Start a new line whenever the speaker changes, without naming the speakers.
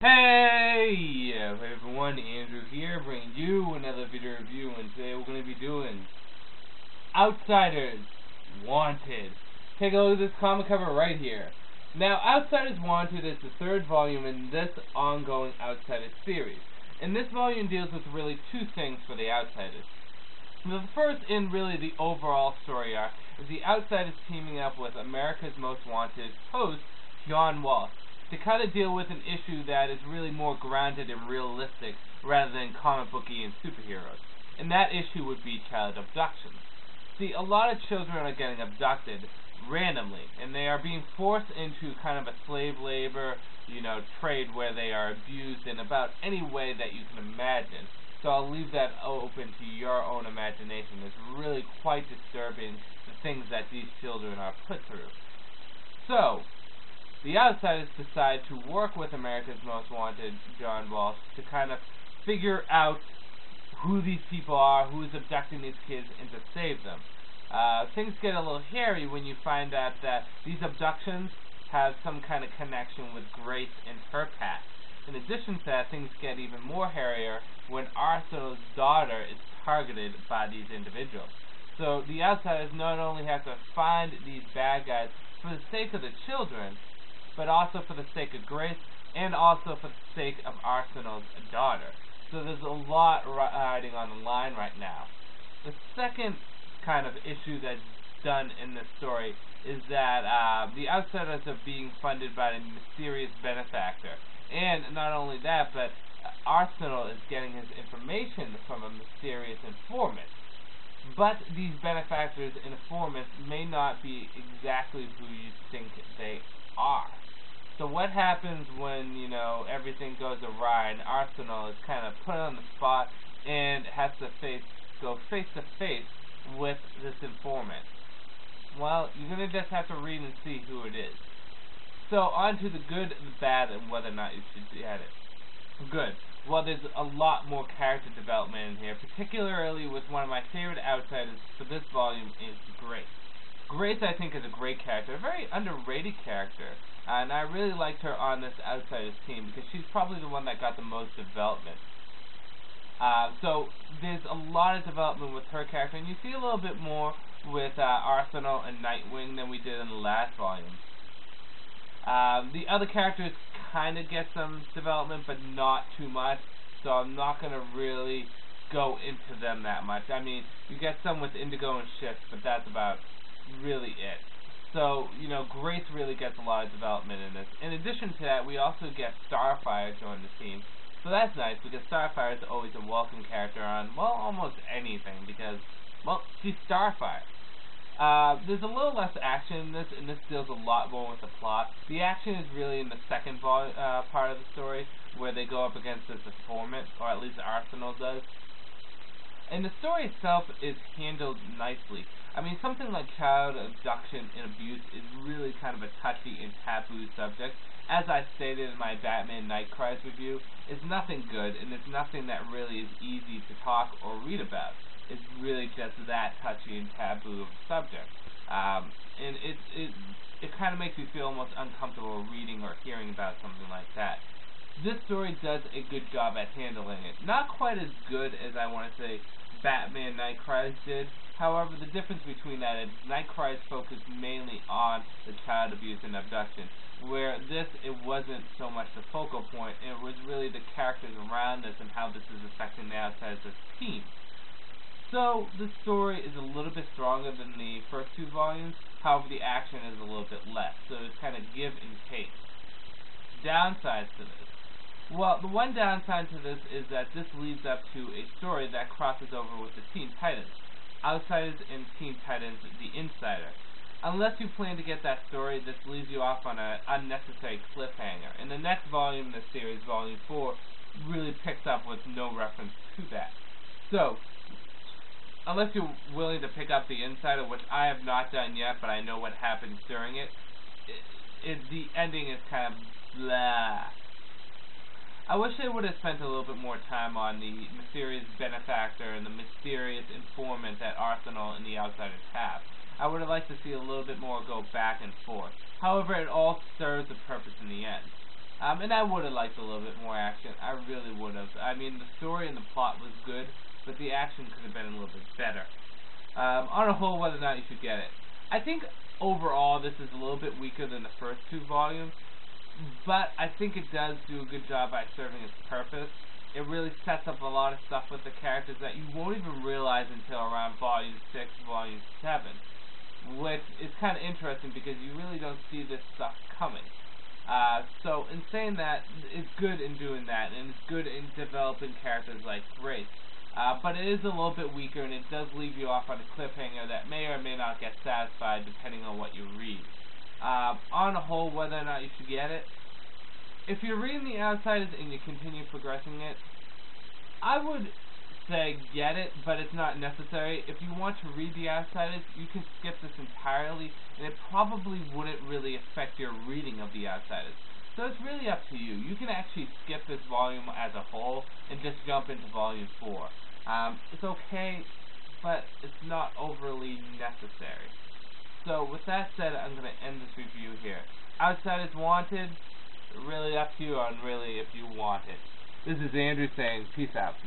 Hey everyone, Andrew here, bringing you another video review, and today we're going to be doing Outsiders Wanted. Take a look at this comic cover right here. Now, Outsiders Wanted is the third volume in this ongoing Outsiders series, and this volume deals with really two things for the Outsiders. The first, in really the overall story arc, is the Outsiders teaming up with America's Most Wanted host, John Walsh, to kind of deal with an issue that is really more grounded and realistic rather than comic booky and superheroes. And that issue would be child abductions. See, a lot of children are getting abducted randomly, and they are being forced into kind of a slave labor, trade where they are abused in about any way that you can imagine. So I'll leave that open to your own imagination. It's really quite disturbing, the things that these children are put through. So, the Outsiders decide to work with America's Most Wanted, John Walsh, to kind of figure out who these people are, who is abducting these kids, and to save them. Things get a little hairy when you find out that these abductions have some kind of connection with Grace and her past. In addition to that, things get even more hairier when Arsenal's daughter is targeted by these individuals. So the Outsiders not only have to find these bad guys for the sake of the children, but also for the sake of Grace, and also for the sake of Arsenal's daughter. So there's a lot riding on the line right now. The second kind of issue that's done in this story is that the Outsiders are being funded by a mysterious benefactor. And not only that, but Arsenal is getting his information from a mysterious informant. But these benefactors and informants may not be exactly who you think they are. So what happens when, everything goes awry and Arsenal is kind of put on the spot and has to go face to face with this informant? Well, you're going to just have to read and see who it is. So on to the good, the bad, and whether or not you should get it. Good. Well, there's a lot more character development in here, particularly with one of my favorite Outsiders for this volume is Grace. Grace, I think, is a great character, a very underrated character, and I really liked her on this Outsiders team because she's probably the one that got the most development. So there's a lot of development with her character, and you see a little bit more with Arsenal and Nightwing than we did in the last volume. The other characters kind of get some development, but not too much, so I'm not going to really go into them that much. I mean, you get some with Indigo and Shift, but that's about really it. So, Grace really gets a lot of development in this. In addition to that, we also get Starfire join the team. So that's nice, because Starfire is always a welcome character on, well, almost anything, because, well, she's Starfire. There's a little less action in this, and this deals a lot more with the plot. The action is really in the second part of the story, where they go up against this informant, or at least Arsenal does. And the story itself is handled nicely. I mean, something like child abduction and abuse is really kind of a touchy and taboo subject. As I stated in my Batman Nightcries review, it's nothing good, and it's nothing that really is easy to talk or read about. It's really just that touchy and taboo of a subject. And it kind of makes me feel almost uncomfortable reading or hearing about something like that. This story does a good job at handling it. Not quite as good as I want to say Batman Nightcries did. However, the difference between that is Nightcries focused mainly on the child abuse and abduction, where this, it wasn't so much the focal point, it was really the characters around us and how this is affecting the Outsiders as a team. So, the story is a little bit stronger than the first two volumes, however the action is a little bit less, so it's kind of give and take. Downsides to this. Well, the one downside to this is that this leads up to a story that crosses over with the Teen Titans. Outsiders and Teen Titans, The Insider. Unless you plan to get that story, this leaves you off on an unnecessary cliffhanger. In the next volume, the series, Volume 4, really picks up with no reference to that. So, unless you're willing to pick up The Insider, which I have not done yet, but I know what happens during it, the ending is kind of blah. I wish they would have spent a little bit more time on the mysterious benefactor and the mysterious informant that Arsenal and the Outsiders have. I would have liked to see a little bit more go back and forth. However, it all serves a purpose in the end. And I would have liked a little bit more action. I really would have. I mean, the story and the plot was good, but the action could have been a little bit better. On a whole, whether or not you should get it. I think overall this is a little bit weaker than the first two volumes, but I think it does do a good job by serving its purpose. It really sets up a lot of stuff with the characters that you won't even realize until around volume 6, volume 7, which is kind of interesting because you really don't see this stuff coming. So in saying that, it's good in doing that, and it's good in developing characters like Grace. But it is a little bit weaker, and it does leave you off on a cliffhanger that may or may not get satisfied depending on what you read. On a whole, whether or not you should get it, if you're reading The Outsiders and you continue progressing it, I would say get it, but it's not necessary. If you want to read The Outsiders, you can skip this entirely, and it probably wouldn't really affect your reading of The Outsiders. So it's really up to you. You can actually skip this volume as a whole and just jump into volume 4. It's okay, but it's not overly necessary. So with that said, I'm going to end this review here. Outsiders Wanted, really up to you on really if you want it. This is Andrew saying peace out for now.